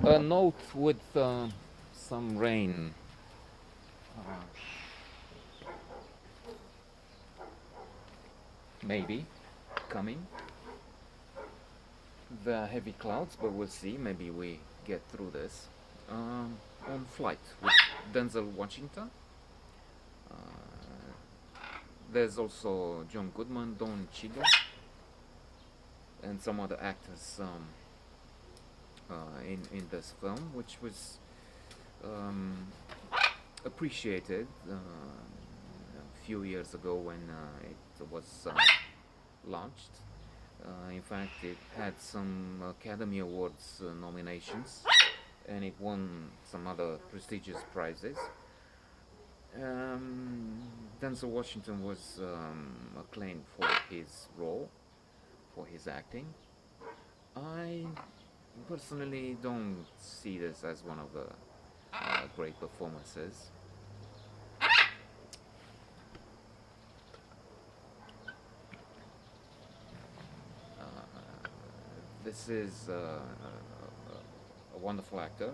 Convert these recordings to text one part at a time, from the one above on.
A note with some rain uh, maybe coming. The heavy clouds, but we'll see. Maybe we get through this. On Flight with Denzel Washington. There's also John Goodman, Don Cheadle, and some other actors in this film, which was um, appreciated a few years ago when it was launched. In fact, it had some Academy Awards nominations, and it won some other prestigious prizes. Um, Denzel Washington was acclaimed for his role, for his acting. I personally don't see this as one of the great performances. Uh, this is a wonderful actor.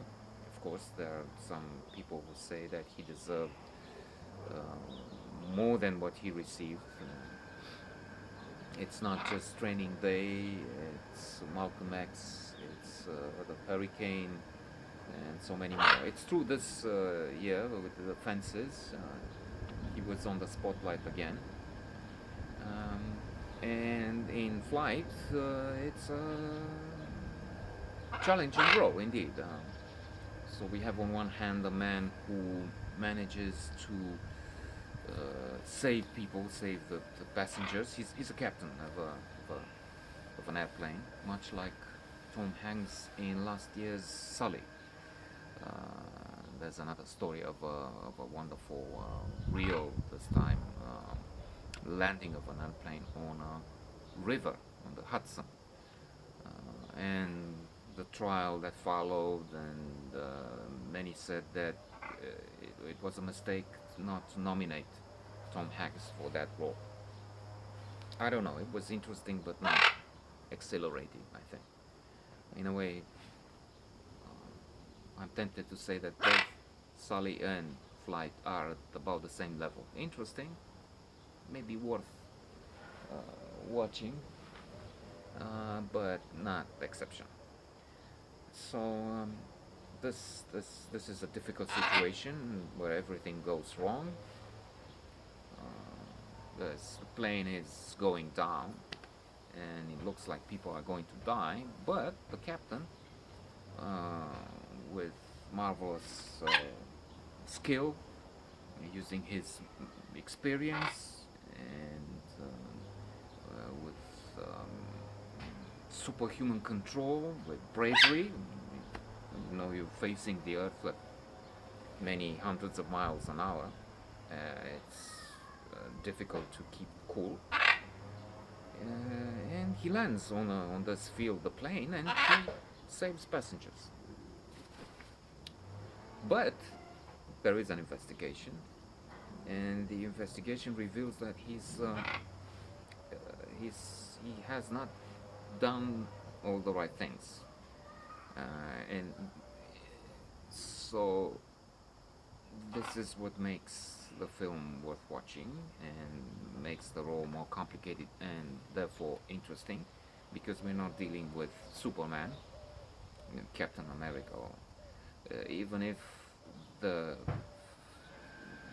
Of course, there are some people who say that he deserved more than what he received. It's not just Training Day, it's Malcolm X, it's the Hurricane, and so many more. It's true this year with the Fences, he was on the spotlight again. Um, and in Flight, it's a challenging role indeed. So we have on one hand a man who manages to save people, save the passengers. He's a captain of an airplane, much like Tom Hanks in last year's Sully. Uh, there's another story of a wonderful, real, this time, landing of an airplane on a river on the Hudson. And the trial that followed, and many said that it was a mistake not to nominate Tom Hanks for that role. I don't know, it was interesting but not exhilarating, I think. In a way, I'm tempted to say that both Sully and Flight are at about the same level. Interesting, maybe worth uh, watching, but not exception. So this is a difficult situation where everything goes wrong. The plane is going down, and it looks like people are going to die. But the captain, with marvelous skill, using his experience and with superhuman control, with bravery. You know, you're facing the earth at many hundreds of miles an hour. It's difficult to keep cool. And he lands on this field, the plane, and he saves passengers. But there is an investigation, and the investigation reveals that he has not done all the right things, and so this is what makes the film worth watching and makes the role more complicated and therefore interesting, because we're not dealing with Superman, Captain America, or, even if the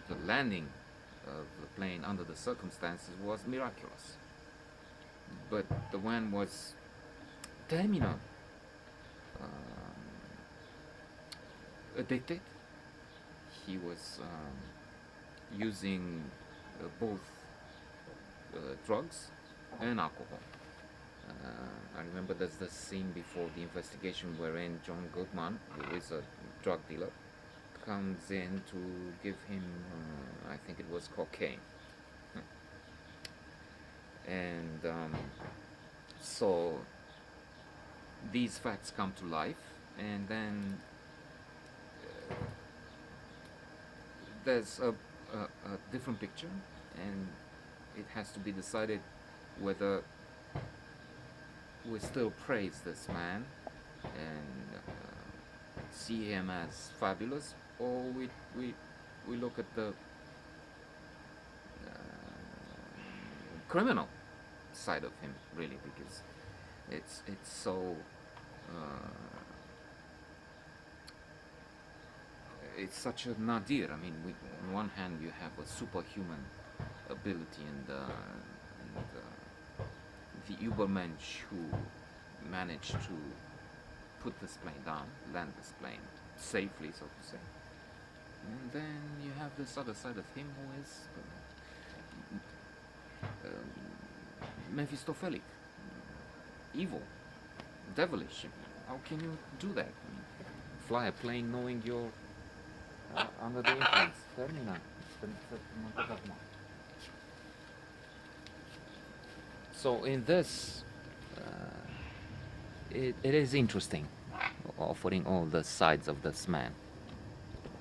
the landing of the plane under the circumstances was miraculous, but the one was terminal, um, addicted. He was using both drugs and alcohol. I remember there's this scene before the investigation wherein John Goodman, who is a drug dealer, comes in to give him, I think it was cocaine. And so these facts come to life, and then there's a different picture, and it has to be decided whether we still praise this man and see him as fabulous, or we look at the criminal side of him, really, because it's so it's such a nadir. I mean, on one hand you have a superhuman ability and the Übermensch who managed to put this plane down, land this plane safely, so to say. And then you have this other side of him who is Mephistophelic, evil, devilish. How can you do that? Fly a plane knowing you're under the influence. Termina. So in this, it is interesting, offering all the sides of this man.